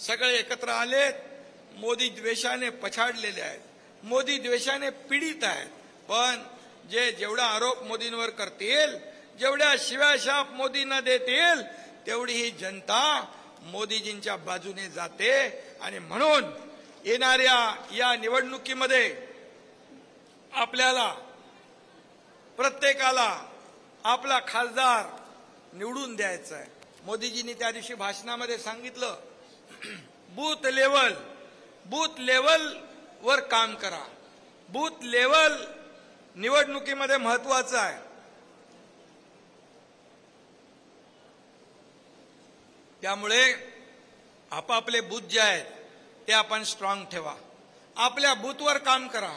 सगळे एकत्र आलेत. मोदी द्वेषाने पछाडलेले आहेत, मोदी द्वेषाने पीडित आहेत. पण जेवढा आरोप मोदींवर करतील, जेवढ्या शिव्याशाप मोदींना देतील, तेवढी ही जनता मोदीजींच्या बाजूने जाते. आणि म्हणून येणाऱ्या या निवडणुकीमध्ये आपल्याला प्रत्येकाला आपला खासदार निवडून द्यायचा आहे. मोदीजींनी त्या दिवशी भाषणामध्ये सांगितलं, बूथ लेवल वर काम करा. बूथ लेवल निवडणुकीमध्ये महत्वाचं आहे. त्यामुळे आपापले बूथ जे आहेत ते आपण स्ट्रॉंग ठेवा. आपल्या बूथवर काम करा.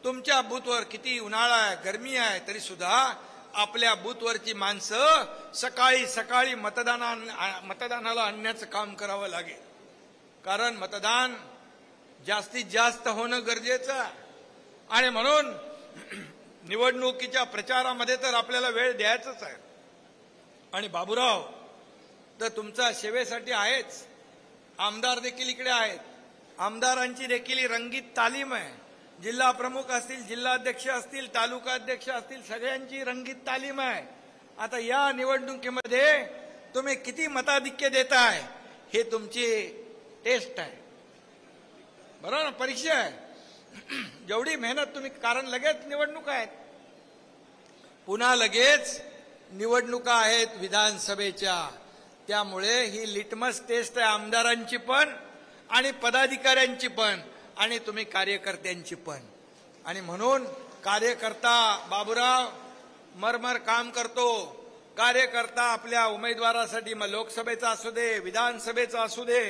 तुमच्या बूथवर किती उन्हाळा आहे, गरमी आहे, तरी सुद्धा आपल्या बूथवरची माणसं सकाळी सकाळी मतदानाला आणण्याचं काम करावं लागेल. कारण मतदान जास्तीत जास्त होणं गरजेचं आहे. आणि म्हणून निवडणुकीच्या प्रचारामध्ये तर आपल्याला वेळ द्यायचाच आहे. आणि बाबूराव तर तुमच्या सेवेसाठी आहेच. आमदार देखील इकडे आहेत. आमदारांची देखील रंगीत तालीम आहे. जिल्हा प्रमुख असतील, जिल्हाध्यक्ष असतील, तालुका अध्यक्ष असतील, सगळ्यांची रंगीत तालीम आहे. आता या निवडणुकीमध्ये तुम्ही किती मताधिक्य देताय हे तुमची टेस्ट आहे, बरोबर ना, परीक्षा आहे. जेवढी मेहनत तुम्ही, कारण लगेच निवडणुका आहेत, पुन्हा लगेच निवडणुका आहेत विधानसभेच्या. त्यामुळे ही लिटमस टेस्ट आहे आमदारांची पण आणि पदाधिकाऱ्यांची पण आणि तुम्ही कार्यकर्त्यांची पण. आणि म्हणून कार्यकर्ता बाबूराव मरमर काम करतो. कार्यकर्ता आपल्या उमेदवारासाठी, मग लोकसभेचा असू दे, विधानसभेचा असू दे,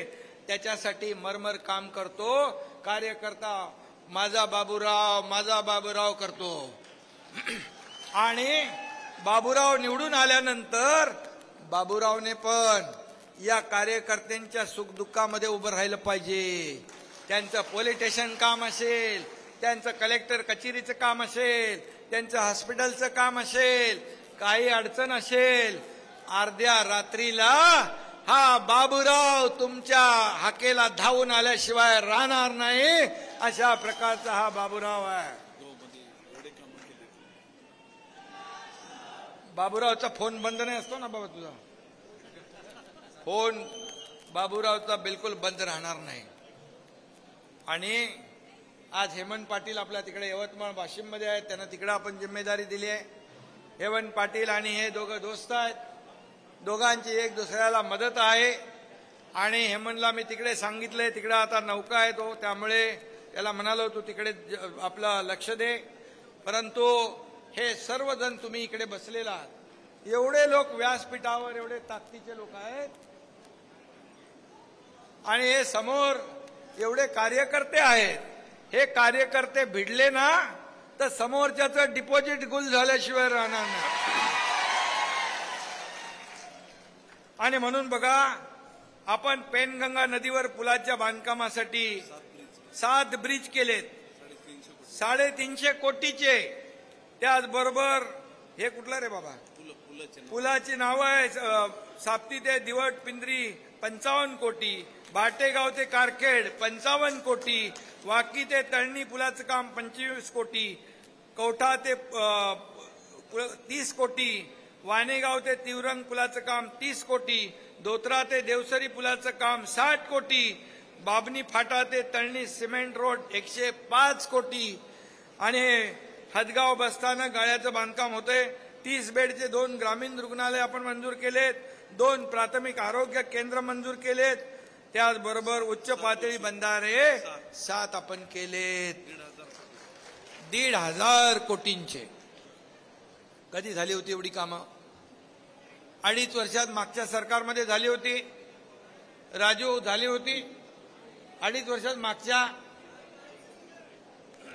त्याच्यासाठी मरमर काम करतो. कार्यकर्ता माझा बाबूराव करतो. आणि बाबूराव निवडून आल्यानंतर बाबूरावने पण या कार्यकर्त्यांच्या सुखदुःखामध्ये उभं राहिलं पाहिजे. त्यांचं पोलीस स्टेशन काम असेल, त्यांचं कलेक्टर कचेरीचं काम असेल, त्यांचं हॉस्पिटलचं काम असेल, काही अडचण असेल, अर्ध्या रात्रीला हा बाबूराव तुमच्या हाकेला धावून आल्याशिवाय राहणार नाही. अशा प्रकारचा हा बाबूराव आहे. बाबूरावचा फोन बंद नाही असतो ना बाबा, तुझा फोन बाबूरावचा बिलकुल बंद राहणार नाही. आणि आज हेमंत पाटील आपल्या तिकडे यवतमाळ वाशिम मध्ये आहेत, त्यांना तिकडे आपण जिम्मेदारी दिली आहे. हेमंत पाटील आणि हे दोघं दोस्त आहेत, दोघांची एक दुसऱ्याला मदत आहे. आणि हेमंतला मी तिकडे सांगितलंय, तिकडे आता नौका आहे तो, त्यामुळे त्याला म्हणालो तू तिकडे आपलं लक्ष दे. परंतु हे सर्वजण तुम्ही इकडे बसलेला आहात, एवढे लोक व्यासपीठावर, एवढे ताकदीचे लोक आहेत, आणि हे समोर एवढे कार्यकर्ते आहेत. हे कार्यकर्ते भिडले ना तर समोरच्याचं डिपॉझिट गुल झाल्याशिवाय राहणार नाही. आणि म्हणून बघा, आपण पेनगंगा नदीवर पुलाच्या बांधकामासाठी 7 ब्रिज केलेत, 350 कोटीचे. त्याचबरोबर हे कुठलं रे बाबा, पुलाची नावं आहे, साप्ती ते दिवट पिंजरी 55 कोटी, भाटेगाव ते कारखेड 55 कोटी, वाकी ते तळणी पुलाचं काम 25 कोटी, कवठा ते 30 कोटी, वाणेगाव ते तिवरंग पुलाचं काम 30 कोटी, धोत्रा ते देवसरी पुलाचं काम 60 कोटी, बाबनी फाटा ते तळणी सिमेंट रोड 105 कोटी, आणि हदगाव बसताना गाळ्याचं बांधकाम होतंय. 30 बेडचे 2 ग्रामीण रुग्णालय आपण मंजूर केलेत, 2 प्राथमिक आरोग्य केंद्र मंजूर केलेत. त्याचबरोबर उच्च पातळी बंधारे 7 आपण केलेत. 1,500 कोटींचे. कधी झाली होती एवढी कामं? 2.5 वर्षात मागच्या सरकारमध्ये झाली होती, राजू झाली होती. 2.5 वर्षात मागच्या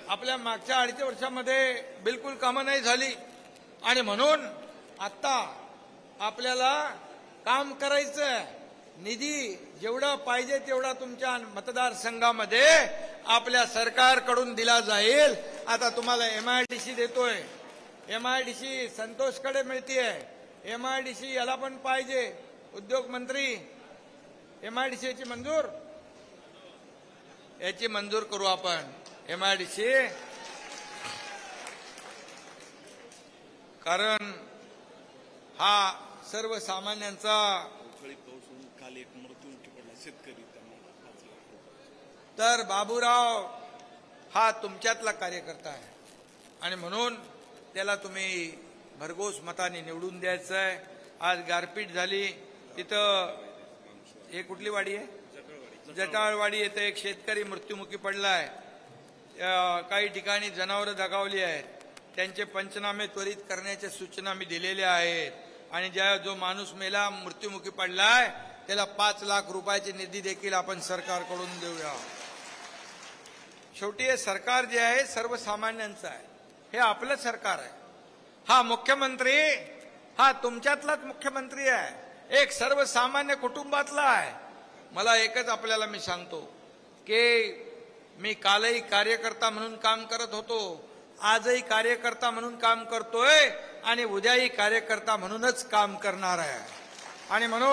आपल्या मागच्या 2.5 वर्षामध्ये बिलकुल कामं नाही झाली. आणि म्हणून आता आपल्याला काम करायचं. निधी जेवढा पाहिजे तेवढा तुमच्या मतदारसंघामध्ये आपल्या सरकारकडून दिला जाईल. आता तुम्हाला MIDC देतोय, MIDC संतोषकडे मिळतीये, MIDC याला पण पाहिजे. उद्योग मंत्री MIDCची मंजूर याची मंजूर करू आपण MIDC, कारण हा सर्वसामान्यांचा काल एक मृत्यू पडला शेतकरी, तर बाबूराव हा तुमच्यातला कार्यकर्ता आहे आणि म्हणून त्याला तुम्ही भरघोस मताने निवडून द्यायचं आहे. आज गारपीट झाली तिथं, हे कुठली वाडी आहे? जटाळवाडी येथे एक शेतकरी मृत्युमुखी पडलाय. काही ठिकाणी जनावरं दगावली आहेत. त्यांचे पंचनामे त्वरित करण्याच्या सूचना मी दिलेल्या आहेत आणि जो माणूस मेला मृत्युमुखी पडलाय त्याला 5 लाख रुपयाची निधी देखील आपण सरकारकडून देऊया. शेवटी हे सरकार जे आहे सर्वसामान्यांचं आहे, हे आपलं सरकार आहे. हा मुख्यमंत्री हा तुमच्यातलाच मुख्यमंत्री आहे, एक सर्वसामान्य कुटुंबातला आहे. मला एकच आपल्याला मी सांगतो की मी कालही कार्यकर्ता म्हणून काम करत होतो, आजही कार्यकर्ता म्हणून काम करतोय आणि उद्याही कार्यकर्ता म्हणूनच काम करणार आहे. आणि म्हणून